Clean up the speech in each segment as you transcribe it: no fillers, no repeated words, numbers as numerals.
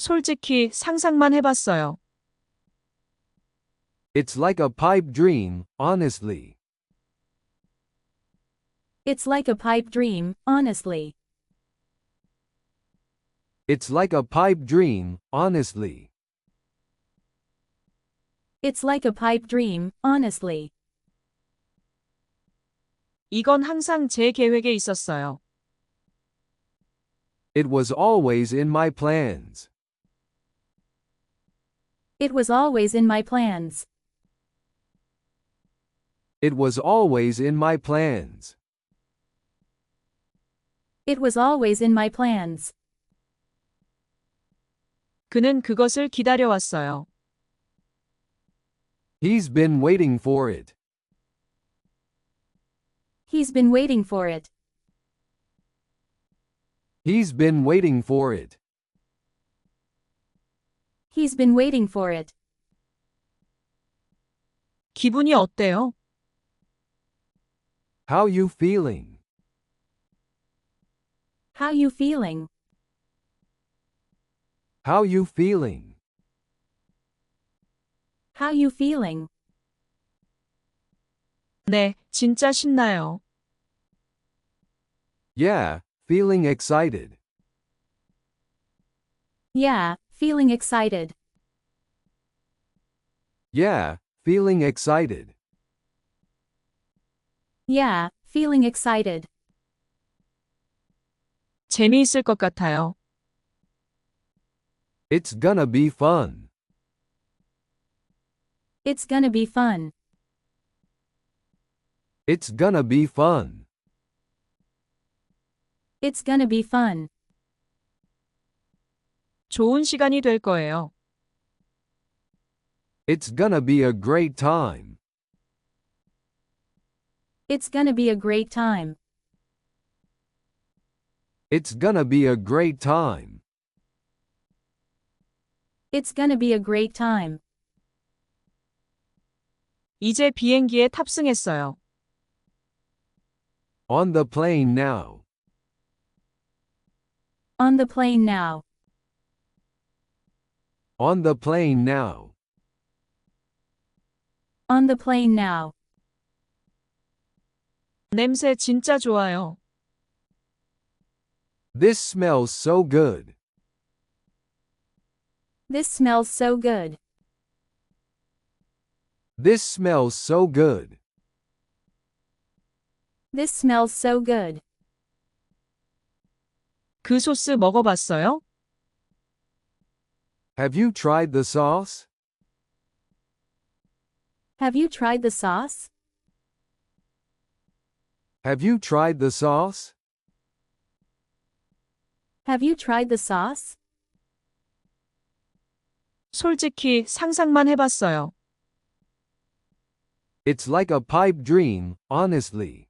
솔직히 상상만 해봤어요. It's like a pipe dream, honestly. It's like a pipe dream, honestly. It's like a pipe dream, honestly. It's like a pipe dream, honestly. 이건 항상 제 계획에 있었어요. It was always in my plans. It was always in my plans. It was always in my plans. It was always in my plans. 그는 그것을 기다려왔어요. He's been waiting for it. He's been waiting for it. He's been waiting for it. He's been waiting for it. 기분이 어때요? How you feeling? How you feeling? How you feeling? How you feeling? 네, 진짜 신나요. Yeah, feeling excited. Yeah, feeling excited. Yeah, feeling excited. Yeah, feeling excited. 재미있을 것 같아요. It's gonna be fun. It's gonna be fun. It's gonna be fun. It's gonna be fun. 좋은 시간이 될 거예요. It's gonna be a great time. It's gonna be a great time. It's gonna be a great time. It's gonna be a great time. 이제 비행기에 탑승했어요. On the plane now. On the plane now. On the plane now. On the plane now. 냄새 진짜 좋아요. This smells so good. This smells so good. This smells so good. This smells so good. 그 소스 먹어봤어요? Have you tried the sauce? Have you tried the sauce? Have you tried the sauce? Have you tried the sauce? 솔직히 상상만 해봤어요. It's like a pipe dream, honestly.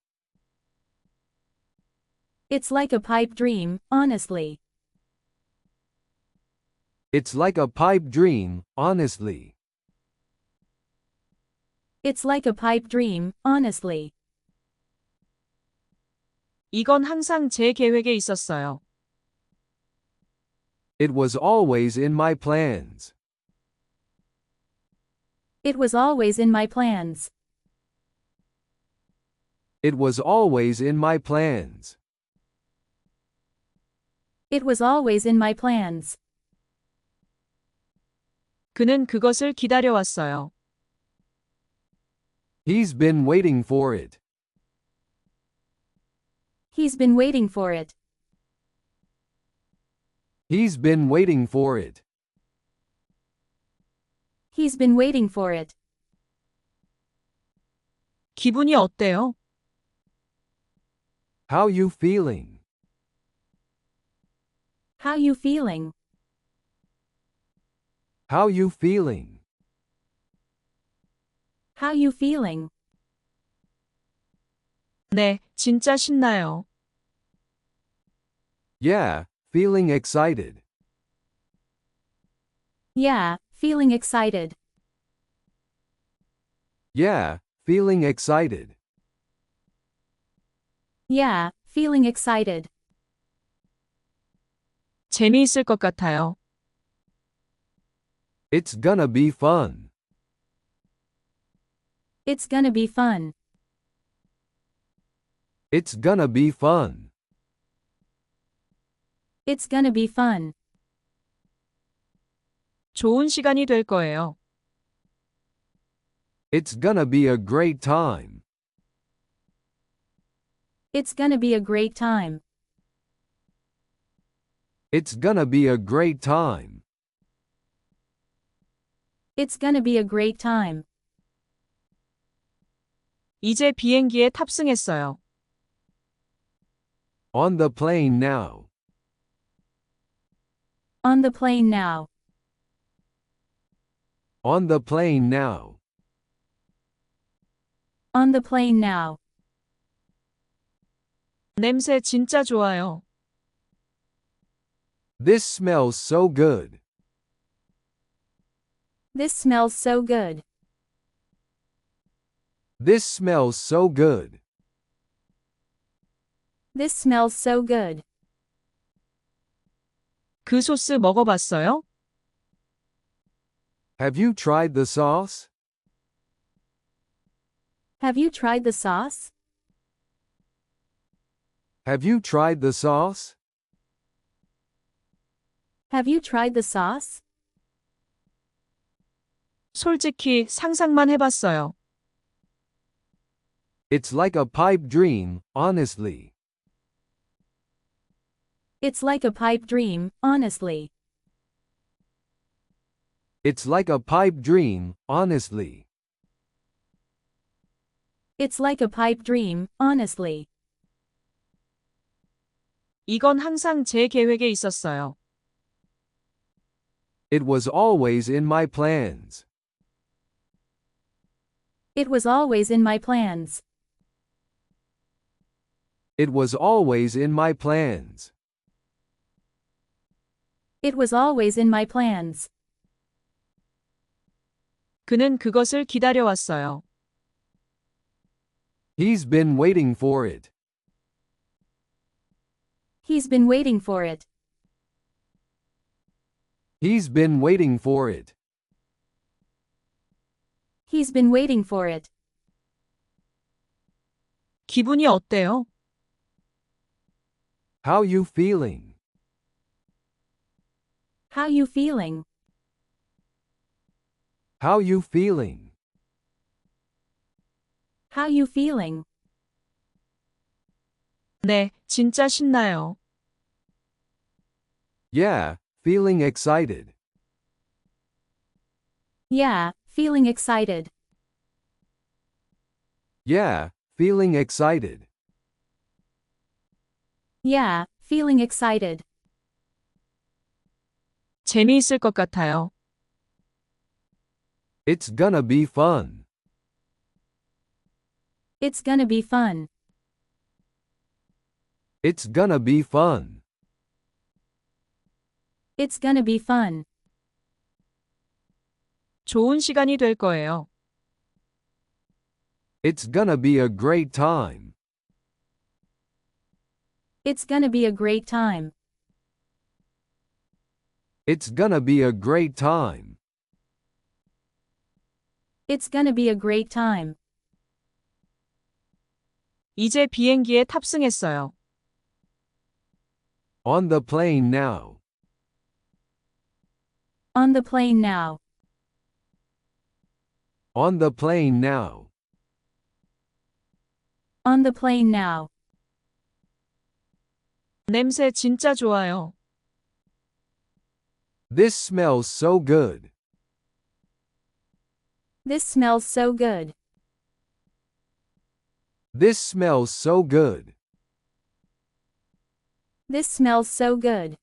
It's like a pipe dream, honestly. It's like a pipe dream, honestly. It's like a pipe dream, honestly. 이건 항상 제 계획에 있었어요. It was always in my plans. It was always in my plans. It was always in my plans. It was always in my plans. 그는 그것을 기다려왔어요. He's been waiting for it. He's been waiting for it. He's been waiting for it. He's been waiting for it. 기분이 어때요? How you feeling? How you feeling? How you feeling? How you feeling? 네, 진짜 신나요. Yeah, feeling excited. Yeah, feeling excited. Yeah, feeling excited. Yeah, feeling excited. 재미있을 것 같아요. It's gonna be fun. It's gonna be fun. It's gonna be fun. It's gonna be fun. 좋은 시간이 될 거예요. It's gonna be a great time. It's gonna be a great time. It's gonna be a great time. It's gonna be a great time. 이제 비행기에 탑승했어요. On the plane now. On the plane now. On the plane now. On the plane now. 냄새 진짜 좋아요. This smells so good. This smells so good. This smells so good. This smells so good. 그 소스 먹어봤어요? Have you tried the sauce? Have you tried the sauce? Have you tried the sauce? Have you tried the sauce? 솔직히 상상만 해봤어요. It's like a pipe dream, honestly. It's like a pipe dream, honestly. It's like a pipe dream, honestly. It's like a pipe dream, honestly. 이건 항상 제 계획에 있었어요. It was always in my plans. It was always in my plans. It was always in my plans. It was always in my plans. 그는 그것을 기다려왔어요. He's been waiting for it. He's been waiting for it. He's been waiting for it. He's been waiting for it. 기분이 어때요? How you feeling? How you feeling? How you feeling? How you feeling? 네, 진짜 신나요. Yeah, feeling excited. Yeah, feeling excited. Yeah, feeling excited. Yeah, feeling excited. 재미있을 것 같아요. It's gonna be fun. It's gonna be fun. It's gonna be fun. It's gonna be fun. 좋은 시간이 될 거예요. It's gonna be a great time. It's gonna be a great time. It's gonna be a great time. It's gonna be a great time. 이제 비행기에 탑승했어요. On the plane now. On the plane now. On the plane now. On the plane now. 냄새 진짜 좋아요. This smells so good. This smells so good. This smells so good. This smells so good.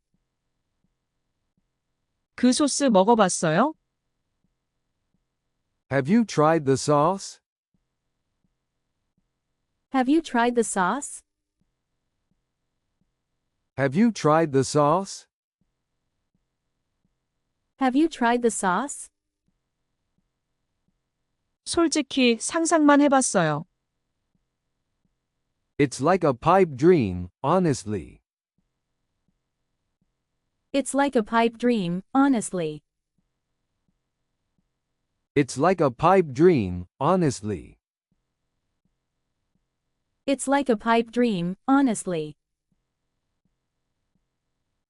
그 소스 먹어봤어요? Have you tried the sauce? Have you tried the sauce? Have you tried the sauce? Have you tried the sauce? 솔직히 상상만 해봤어요. It's like a pipe dream, honestly. It's like a pipe dream, honestly. It's like a pipe dream, honestly. It's like a pipe dream, honestly.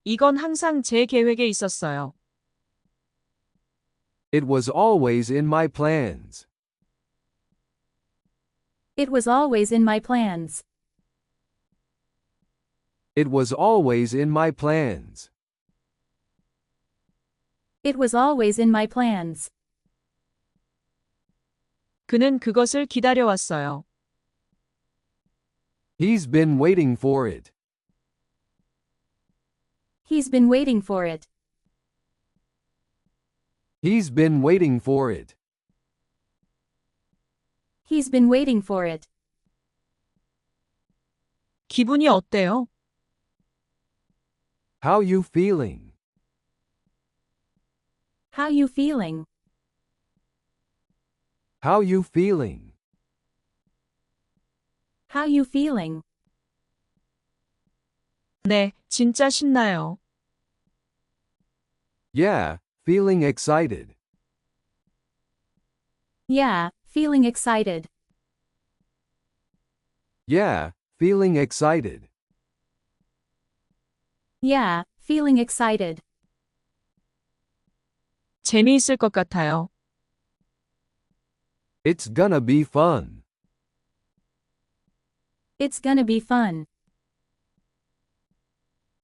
이건 항상 제 계획에 있었어요. It was always in my plans. It was always in my plans. It was always in my plans. It was always in my plans. 그는 그것을 기다려왔어요. He's been waiting for it. He's been waiting for it. He's been waiting for it. He's been waiting for it. 기분이 어때요? How you feeling? How you feeling? How you feeling? How you feeling? 네, 진짜 신나요. Yeah, feeling excited. Yeah, feeling excited. Yeah, feeling excited. Yeah, feeling excited. 재미있을 것 같아요. It's gonna be fun. It's gonna be fun.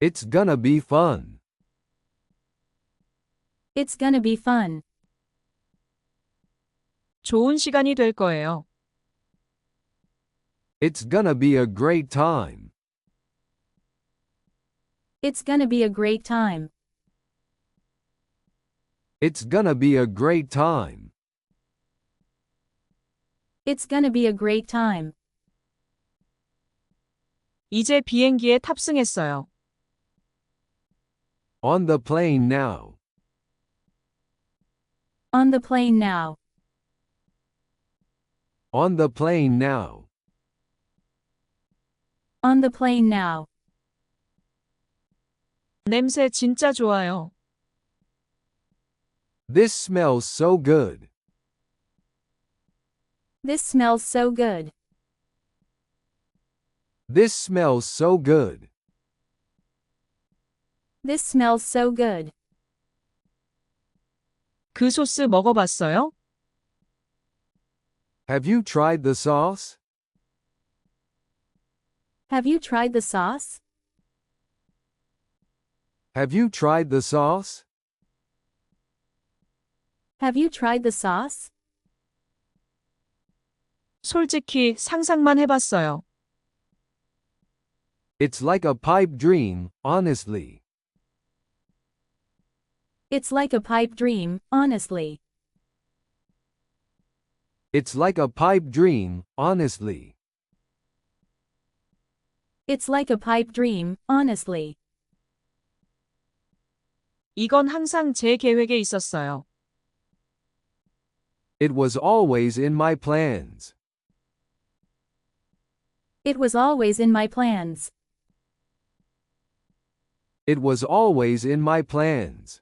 It's gonna be fun. It's gonna be fun. 좋은 시간이 될 거예요. It's gonna be a great time. It's gonna be a great time. It's gonna be a great time. It's gonna be a great time. 이제 비행기에 탑승했어요. On the plane now. On the plane now. On the plane now. On the plane now. 냄새 진짜 좋아요. This smells so good. This smells so good. This smells so good. This smells so good. 그 소스 먹어봤어요? Have you tried the sauce? Have you tried the sauce? Have you tried the sauce? Have you tried the sauce? 솔직히 상상만 해봤어요. It's like a pipe dream, honestly. It's like a pipe dream, honestly. It's like a pipe dream, honestly. It's like a pipe dream, honestly. 이건 항상 제 계획에 있었어요. It was always in my plans. It was always in my plans. It was always in my plans.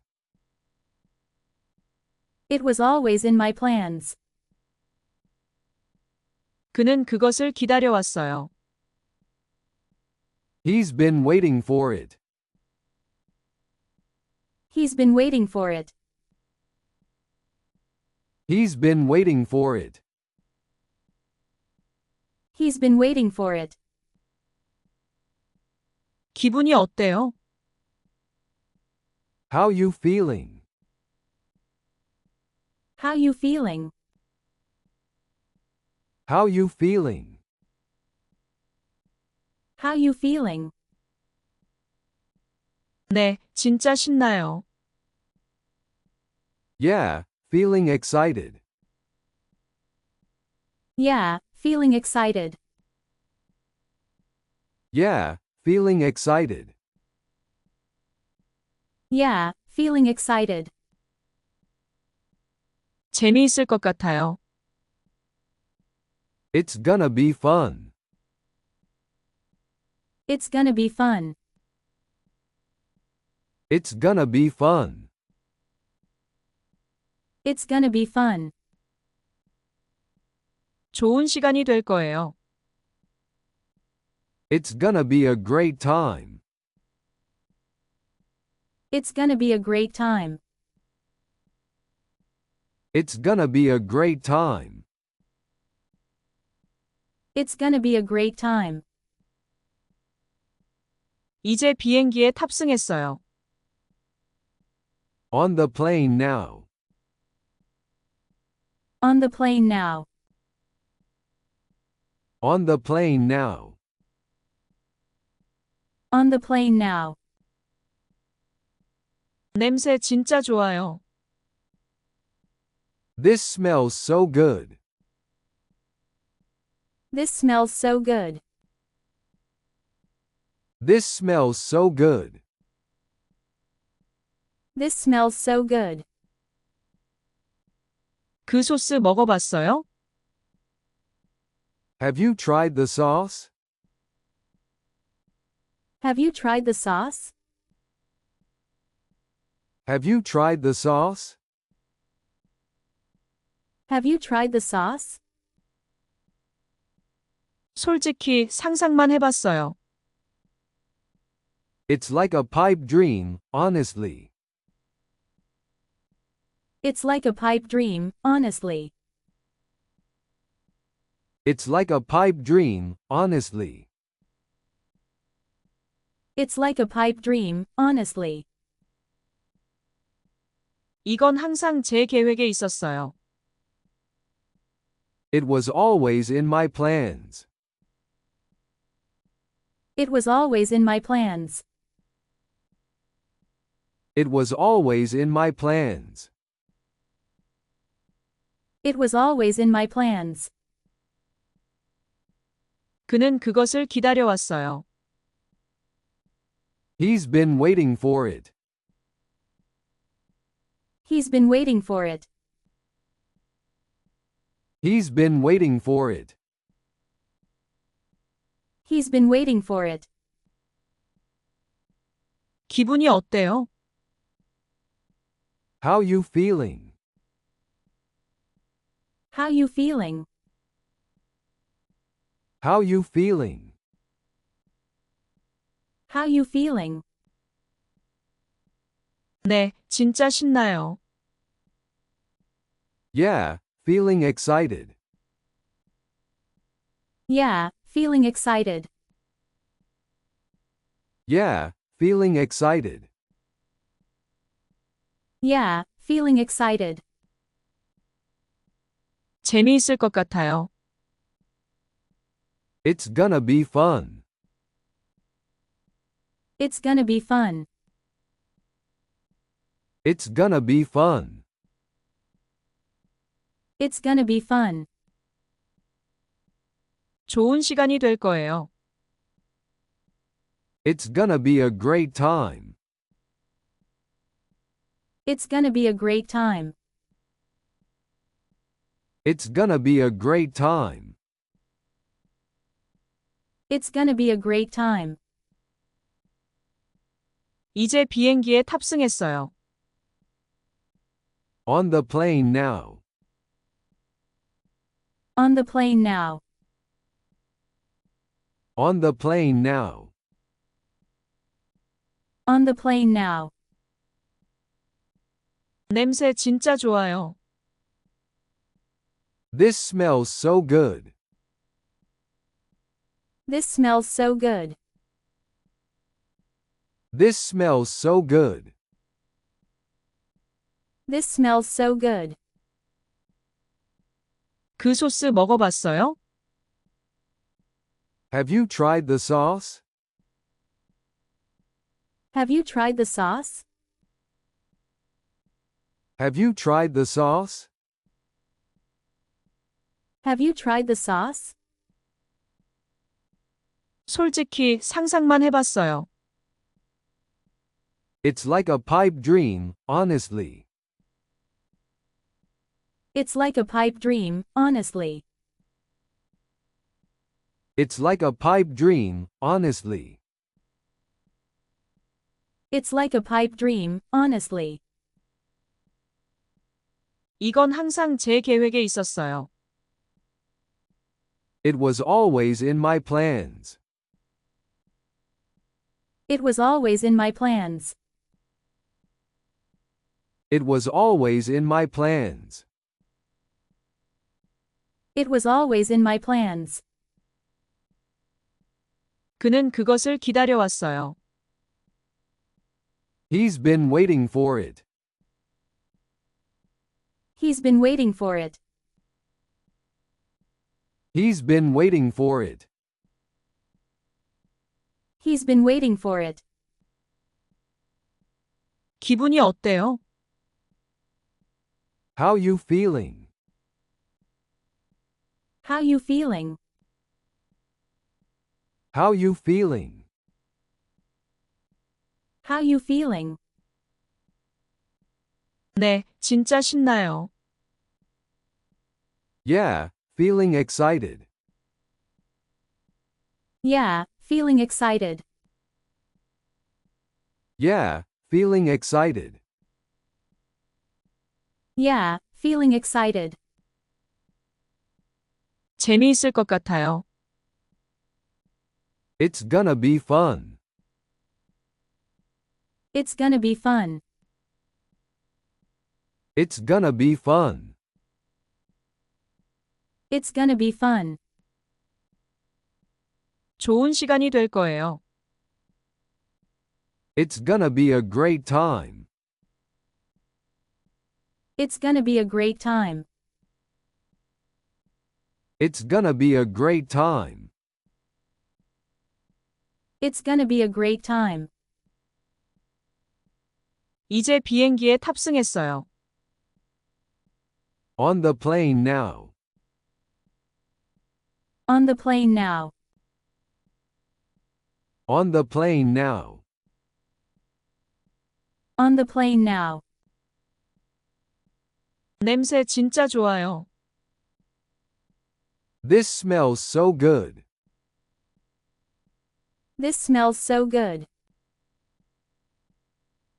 It was always in my plans. 그는 그것을 기다려왔어요. He's been waiting for it. He's been waiting for it. He's been waiting for it. He's been waiting for it. 기분이 어때요? How you feeling? How you feeling? How you feeling? How you feeling? 네, 진짜 신나요. Yeah, feeling excited. Yeah, feeling excited. Yeah, feeling excited. Yeah, feeling excited. 재미있을 것 같아요. It's gonna be fun. It's gonna be fun. It's gonna be fun. It's gonna be fun. 좋은 시간이 될 거예요. It's gonna be a great time. It's gonna be a great time. It's gonna be a great time. It's gonna be a great time. 이제 비행기에 탑승했어요. On the plane now. On the plane now. On the plane now. On the plane now. 냄새 진짜 좋아요. This smells so good. This smells so good. This smells so good. This smells so good. 그 소스 먹어봤어요? Have you tried the sauce? Have you tried the sauce? Have you tried the sauce? Have you tried the sauce? 솔직히 상상만 해봤어요. It's like a pipe dream, honestly. It's like a pipe dream, honestly. It's like a pipe dream, honestly. It's like a pipe dream, honestly. 이건 항상 제 계획에 있었어요. It was always in my plans. It was always in my plans. It was always in my plans. It was always in my plans. 그는 그것을 기다려왔어요. He's been waiting for it. He's been waiting for it. He's been waiting for it. He's been waiting for it. 기분이 어때요? How you feeling? How you feeling? How you feeling? How you feeling? 네, 진짜 신나요. Yeah, feeling excited. Yeah, feeling excited. Yeah, feeling excited. Yeah, feeling excited. 재미있을 것 같아요. It's gonna be fun. It's gonna be fun. It's gonna be fun. It's gonna be fun. 좋은 시간이 될 거예요. It's gonna be a great time. It's gonna be a great time. It's gonna be a great time. It's gonna be a great time. 이제 비행기에 탑승했어요. On the plane now. On the plane now. On the plane now. On the plane now. 냄새 진짜 좋아요. This smells so good. This smells so good. This smells so good. This smells so good. 그 소스 먹어봤어요? Have you tried the sauce? Have you tried the sauce? Have you tried the sauce? Have you tried the sauce? 솔직히 상상만 해봤어요. It's like a pipe dream, honestly. It's like a pipe dream, honestly. It's like a pipe dream, honestly. It's like a pipe dream, honestly. 이건 항상 제 계획에 있었어요. It was always in my plans. It was always in my plans. It was always in my plans. It was always in my plans. 그는 그것을 기다려왔어요. He's been waiting for it. He's been waiting for it. He's been waiting for it. He's been waiting for it. 기분이 어때요? How you feeling? How you feeling? How you feeling? How you feeling? 네, 진짜 신나요. Yeah, feeling excited. Yeah, feeling excited. Yeah, feeling excited. Yeah, feeling excited. 재미있을 것 같아요. It's gonna be fun. It's gonna be fun. It's gonna be fun. It's gonna be fun. 좋은 시간이 될 거예요. It's gonna be a great time. It's gonna be a great time. It's gonna be a great time. It's gonna be a great time. 이제 비행기에 탑승했어요. On the plane now. On the plane now. On the plane now. On the plane now. 냄새 진짜 좋아요. This smells so good. This smells so good.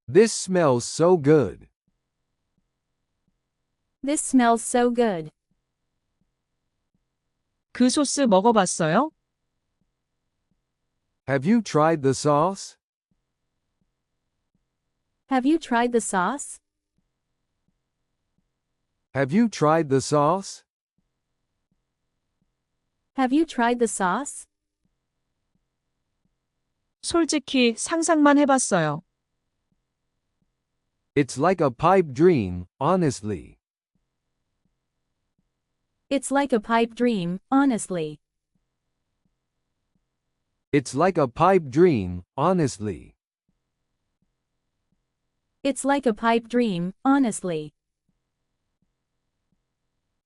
This smells so good. This smells so good. 그 소스 먹어봤어요? Have you tried the sauce? Have you tried the sauce? Have you tried the sauce? Have you tried the sauce? 솔직히 상상만 해봤어요. It's like a pipe dream, honestly. It's like a pipe dream, honestly. It's like a pipe dream, honestly. It's like a pipe dream, honestly.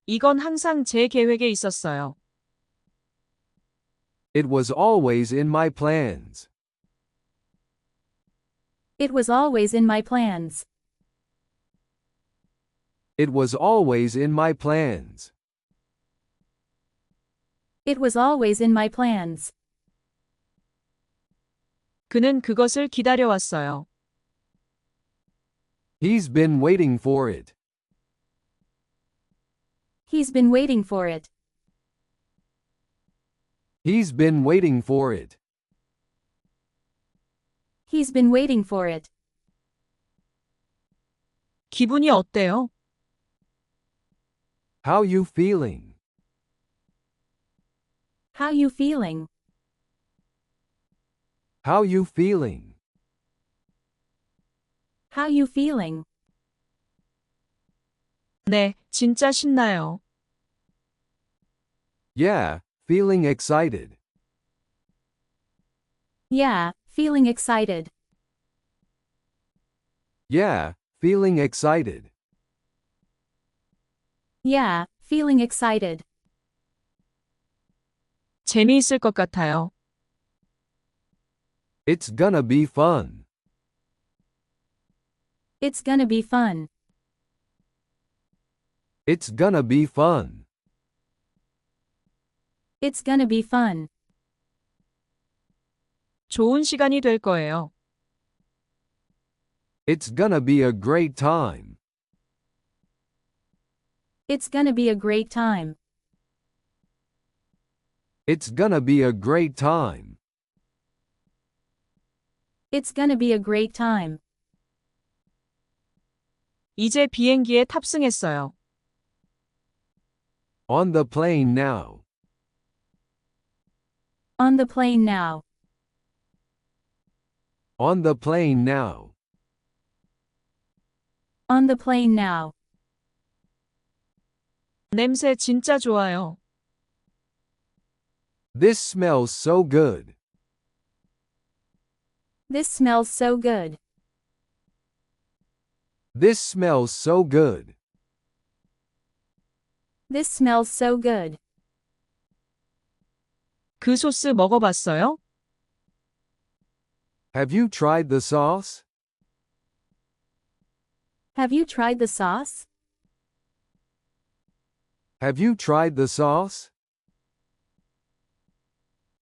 이건 항상 제 계획에 있었어요. It was always in my plans. It was always in my plans. It was always in my plans. It was always in my plans. 그는 그것을 기다려왔어요. He's been waiting for it. He's been waiting for it. He's been waiting for it. He's been waiting for it. 기분이 어때요? How you feeling? How you feeling? How you feeling? How you feeling? 네, 진짜 신나요. Yeah, feeling excited. Yeah, feeling excited. Yeah, feeling excited. Yeah, feeling excited. 재미있을 것 같아요. It's gonna be fun. It's gonna be fun. It's gonna be fun. It's gonna be fun. 좋은 시간이 될 거예요. It's gonna be a great time. It's gonna be a great time. It's gonna be a great time. It's gonna be a great time. 이제 비행기에 탑승했어요. On the plane now. On the plane now. On the plane now. On the plane now. 냄새 진짜 좋아요. This smells so good. This smells so good. This smells so good. This smells so good. 그 소스 먹어봤어요? Have you tried the sauce? Have you tried the sauce? Have you tried the sauce?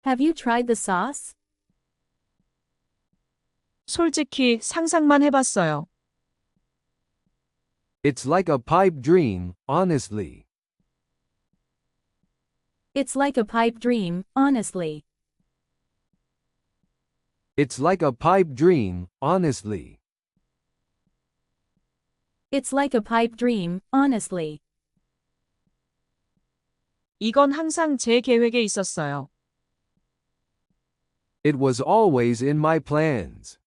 Have you tried the sauce? 솔직히 상상만 해봤어요. It's like a pipe dream, honestly. It's like a pipe dream, honestly. It's like a pipe dream, honestly. It's like a pipe dream, honestly. 이건 항상 제 계획에 있었어요. It was always in my plans.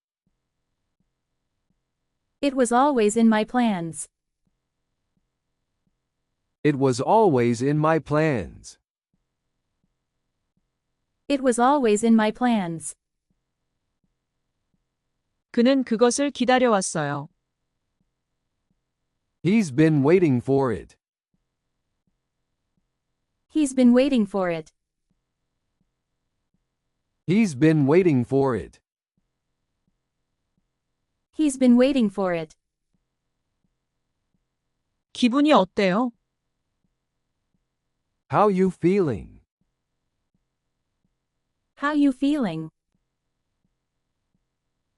It was always in my plans. It was always in my plans. It was always in my plans. 그는 그것을 기다려왔어요. He's been waiting for it. He's been waiting for it. He's been waiting for it. He's been waiting for it. 기분이 어때요? How you feeling? How you feeling?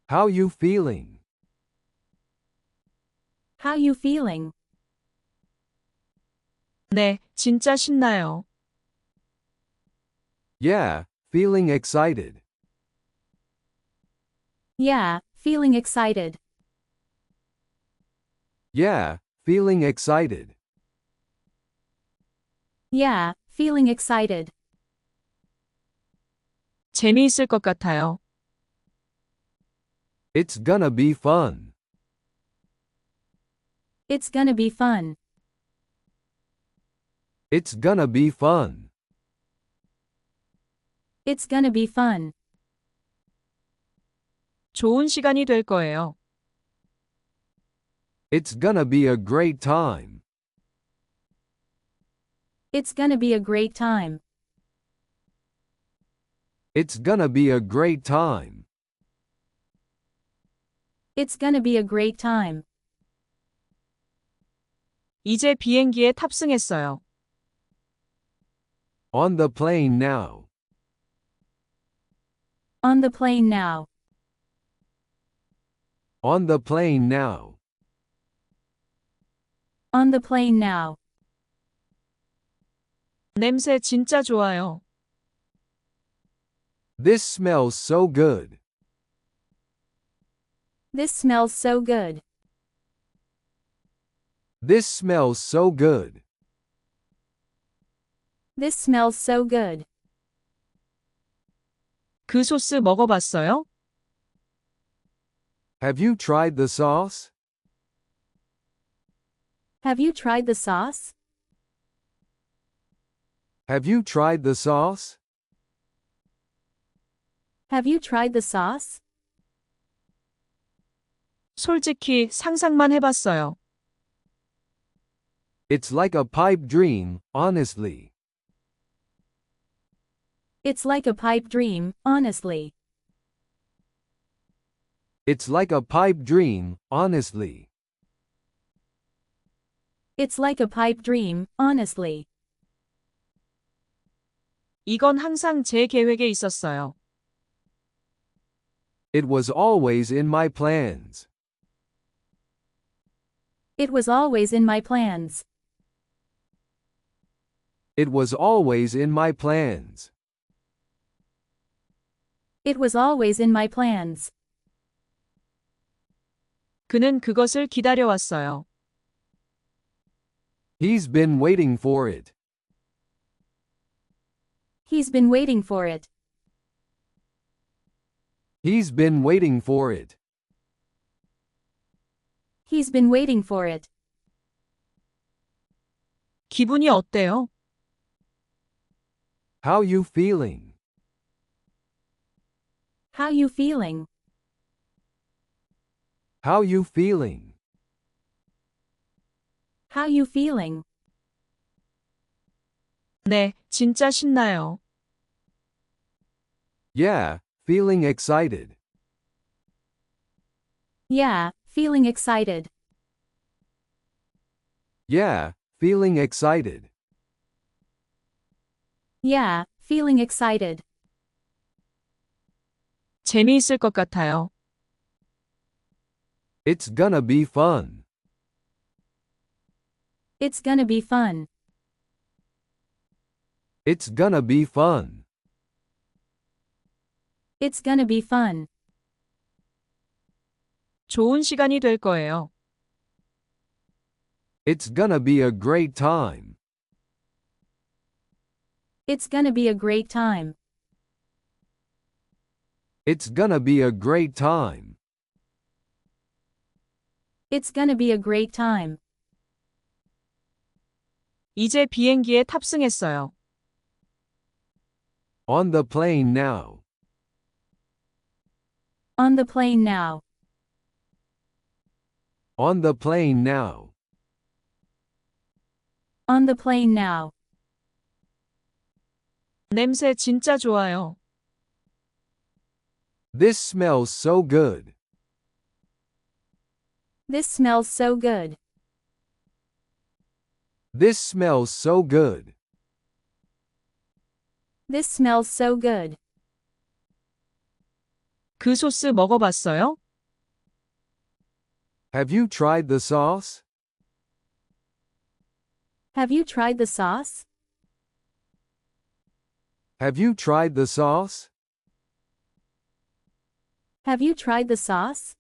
How you feeling? How you feeling? 네, 진짜 신나요. Yeah, feeling excited. Yeah, feeling excited. Yeah, feeling excited. Yeah, feeling excited. 재미있을 것 같아요. It's gonna be fun. It's gonna be fun. It's gonna be fun. It's gonna be fun. 좋은 시간이 될 거예요. It's gonna be a great time. It's gonna be a great time. It's gonna be a great time. It's gonna be a great time. 이제 비행기에 탑승했어요. On the plane now. On the plane now. On the plane now. On the plane now. 냄새 진짜 좋아요. This smells so good. This smells so good. This smells so good. This smells so good. 그 소스 먹어봤어요? Have you tried the sauce? Have you tried the sauce? Have you tried the sauce? Have you tried the sauce? 솔직히 상상만 해봤어요. It's like a pipe dream, honestly. It's like a pipe dream, honestly. It's like a pipe dream, honestly. It's like a pipe dream, honestly. 이건 항상 제 계획에 있었어요. It was always in my plans. It was always in my plans. It was always in my plans. It was always in my plans. 그는 그것을 기다려왔어요. He's been waiting for it. He's been waiting for it. He's been waiting for it. He's been waiting for it. 기분이 어때요? How you feeling? How you feeling? How you feeling? How you feeling? 네, 진짜 신나요. Yeah, feeling excited. Yeah, feeling excited. Yeah, feeling excited. Yeah, feeling excited. 재미있을 것 같아요. It's gonna be fun. It's gonna be fun. It's gonna be fun. It's gonna be fun. 좋은 시간이 될 거예요. It's gonna be a great time. It's gonna be a great time. It's gonna be a great time. It's gonna be a great time. 이제 비행기에 탑승했어요. On the plane now. On the plane now. On the plane now. On the plane now. 냄새 진짜 좋아요. This smells so good. This smells so good. This smells so good. This smells so good. 그 소스 먹어봤어요? Have you tried the sauce? Have you tried the sauce? Have you tried the sauce? Have you tried the sauce?